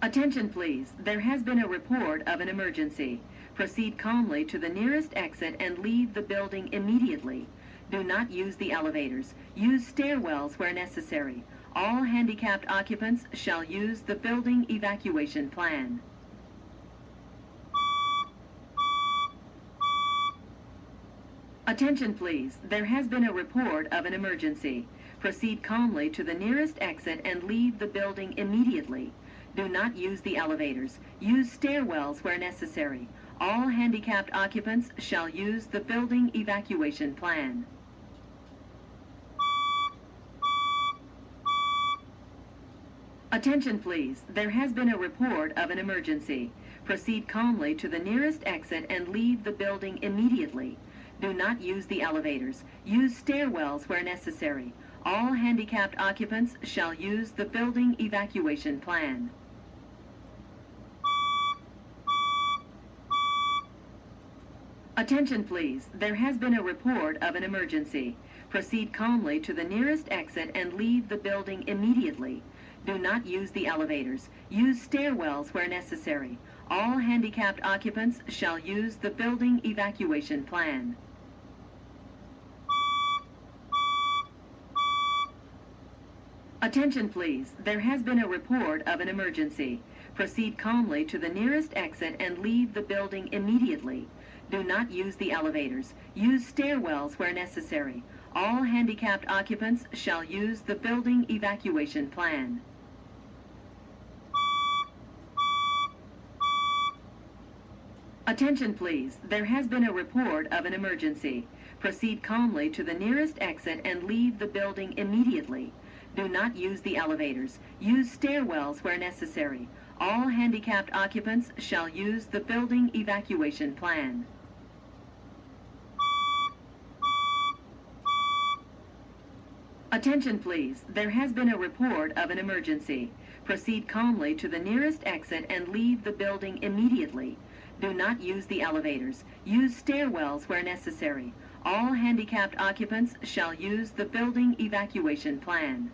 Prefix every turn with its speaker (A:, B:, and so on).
A: Attention please, there has been a report of an emergency. Proceed calmly to the nearest exit and leave the building immediately. Do not use the elevators. Use stairwells where necessary. All handicapped occupants shall use the building evacuation plan. Attention please, there has been a report of an emergency. Proceed calmly to the nearest exit and leave the building immediately. Do not use the elevators. Use stairwells where necessary. All handicapped occupants shall use the building evacuation plan. Attention please, there has been a report of an emergency. Proceed calmly to the nearest exit and leave the building immediately. Do not use the elevators. Use stairwells where necessary. All handicapped occupants shall use the building evacuation plan. Attention please, there has been a report of an emergency. Proceed calmly to the nearest exit and leave the building immediately. Do not use the elevators. Use stairwells where necessary. All handicapped occupants shall use the building evacuation plan. Attention please, there has been a report of an emergency. Proceed calmly to the nearest exit and leave the building immediately. Do not use the elevators. Use stairwells where necessary. All handicapped occupants shall use the building evacuation plan. Attention please, there has been a report of an emergency. Proceed calmly to the nearest exit and leave the building immediately. Do not use the elevators. Use stairwells where necessary. All handicapped occupants shall use the building evacuation plan. Attention please, there has been a report of an emergency. Proceed calmly to the nearest exit and leave the building immediately. Do not use the elevators. Use stairwells where necessary. All handicapped occupants shall use the building evacuation plan.